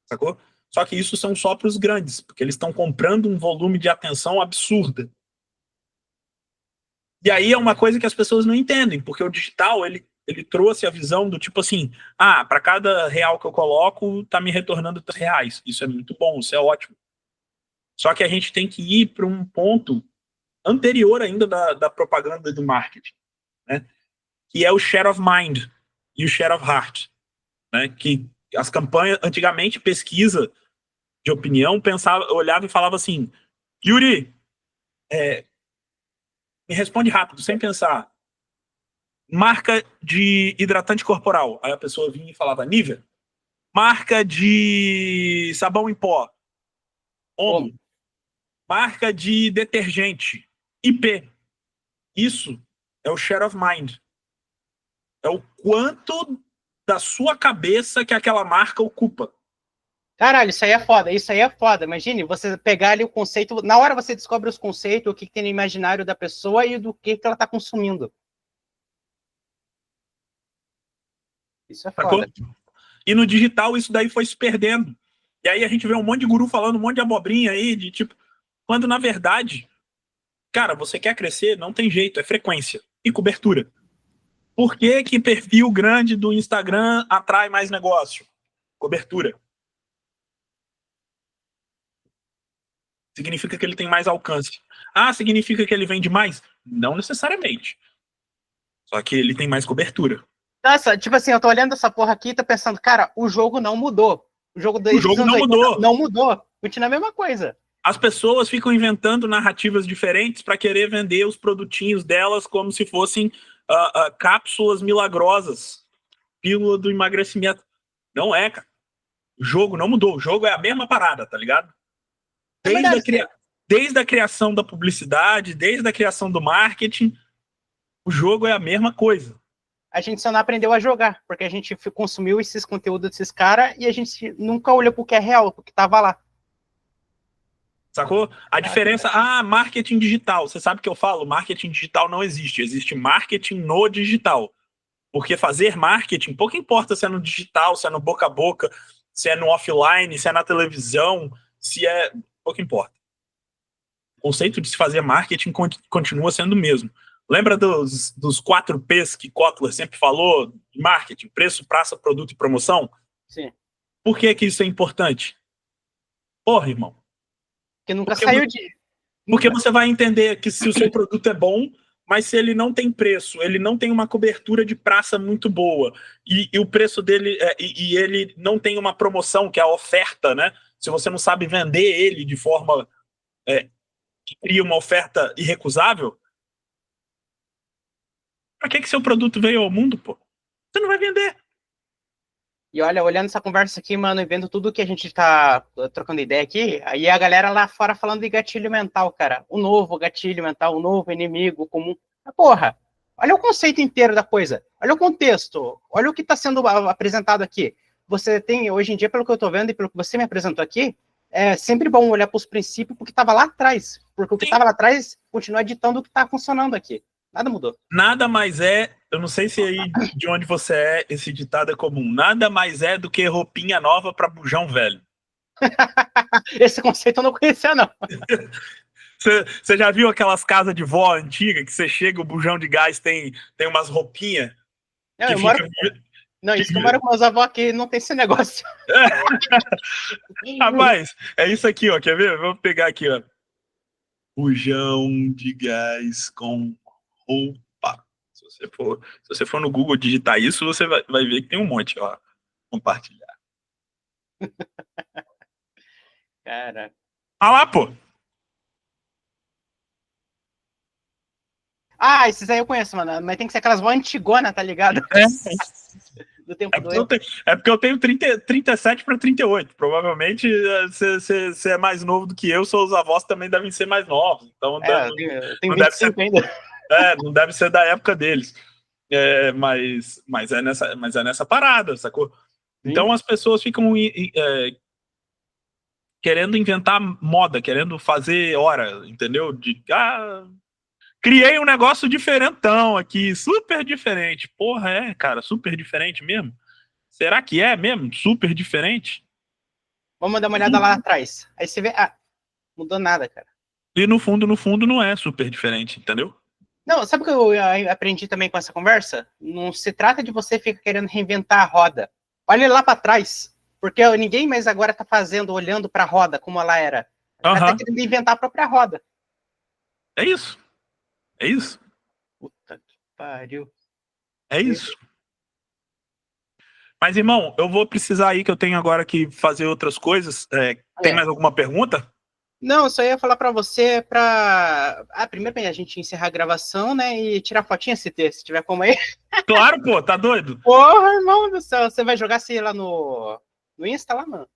Sacou? Só que isso são só para os grandes, porque eles estão comprando um volume de atenção absurda. E aí é uma coisa que as pessoas não entendem, porque o digital, ele trouxe a visão do tipo assim, para cada real que eu coloco, tá me retornando R$3. Isso é muito bom, isso é ótimo. Só que a gente tem que ir para um ponto anterior ainda da propaganda do marketing, né? Que é o share of mind e o share of heart, né? Que as campanhas, antigamente, pesquisa de opinião, olhava e falava assim, Yuri, me responde rápido, sem pensar. Marca de hidratante corporal. Aí a pessoa vinha e falava Nivea. Marca de sabão em pó. Omo. Marca de detergente. IP. Isso é o share of mind. É o quanto da sua cabeça que aquela marca ocupa. Caralho, isso aí é foda, isso aí é foda. Imagine você pegar ali o conceito, na hora você descobre os conceitos, o que tem no imaginário da pessoa e do que ela tá consumindo. Isso é foda. E no digital isso daí foi se perdendo. E aí a gente vê um monte de guru falando um monte de abobrinha aí, de tipo, quando na verdade, cara, você quer crescer, não tem jeito, é frequência e cobertura. Por que que perfil grande do Instagram atrai mais negócio? Cobertura. Significa que ele tem mais alcance. Ah, significa que ele vende mais? Não necessariamente. Só que ele tem mais cobertura. Nossa, tipo assim, eu tô olhando essa porra aqui e tô pensando, cara, o jogo não mudou. O jogo não mudou. Não mudou. Continua a mesma coisa. As pessoas ficam inventando narrativas diferentes para querer vender os produtinhos delas como se fossem cápsulas milagrosas. Pílula do emagrecimento. Não é, cara. O jogo não mudou. O jogo é a mesma parada, tá ligado? Desde a criação da publicidade, desde a criação do marketing, o jogo é a mesma coisa. A gente só não aprendeu a jogar, porque a gente consumiu esses conteúdos desses caras e a gente nunca olhou pro que é real, pro que tava lá. Sacou? A diferença... marketing digital. Você sabe que eu falo? Marketing digital não existe. Existe marketing no digital. Porque fazer marketing, pouco importa se é no digital, se é no boca a boca, se é no offline, se é na televisão, se é... pouco importa. O conceito de se fazer marketing continua sendo o mesmo. Lembra dos 4 P's que Kotler sempre falou? Marketing, preço, praça, produto e promoção? Sim. Por que que isso é importante? Porra, irmão. Porque nunca saiu de... Porque você vai entender que se o seu produto é bom, mas se ele não tem preço, ele não tem uma cobertura de praça muito boa, e o preço dele, e ele não tem uma promoção, que é a oferta, né? Se você não sabe vender ele de forma que cria uma oferta irrecusável, pra que seu produto veio ao mundo, pô? Você não vai vender. E olha, olhando essa conversa aqui, mano, e vendo tudo que a gente tá trocando ideia aqui, aí a galera lá fora falando de gatilho mental, cara. O novo gatilho mental, o novo inimigo comum. Porra, olha o conceito inteiro da coisa. Olha o contexto. Olha o que tá sendo apresentado aqui. Você tem, hoje em dia, pelo que eu tô vendo e pelo que você me apresentou aqui, é sempre bom olhar pros princípios porque tava lá atrás. Porque o que tava lá atrás continua ditando o que tá funcionando aqui. Nada mudou. Nada mais é, eu não sei se aí de onde você é, esse ditado é comum, nada mais é do que roupinha nova para bujão velho. Esse conceito eu não conhecia, não. Você já viu aquelas casas de vó antiga que você chega, o bujão de gás tem umas roupinhas? Não, eu moro... Não, isso que eu moro com meus avós aqui, não tem esse negócio. Rapaz, é isso aqui, ó, quer ver? Vamos pegar aqui, ó. Bujão de gás com roupa. Se você for no Google digitar isso, você vai ver que tem um monte, ó. Compartilhar. Cara. Ah lá, pô. Ah, esses aí eu conheço, mano. Mas tem que ser aquelas vó antigona, tá ligado? Do tempo do é porque eu tenho 37 para 38. Provavelmente você é mais novo do que eu, seus avós também devem ser mais novos. Então eu tenho 25 ainda. Não deve ser da época deles. Mas é nessa parada, sacou? Sim. Então as pessoas ficam querendo inventar moda, querendo fazer hora, entendeu? Criei um negócio diferentão aqui, super diferente. Porra, cara, super diferente mesmo? Será que é mesmo? Super diferente? Vamos dar uma olhada lá atrás. Aí você vê, mudou nada, cara. E no fundo não é super diferente, entendeu? Não, sabe o que eu aprendi também com essa conversa? Não se trata de você ficar querendo reinventar a roda. Olha lá para trás, porque ninguém mais agora tá olhando para a roda como ela era. Tá querendo inventar a própria roda. É isso. É isso. Puta que pariu. É isso. Mas, irmão, eu vou precisar aí, que eu tenho agora que fazer outras coisas. Tem mais alguma pergunta? Não, eu só ia falar pra você primeiro pra gente encerrar a gravação, né, e tirar fotinha se tiver como aí. Claro, pô, tá doido? Porra, irmão do céu, você vai jogar lá no Insta lá, mano?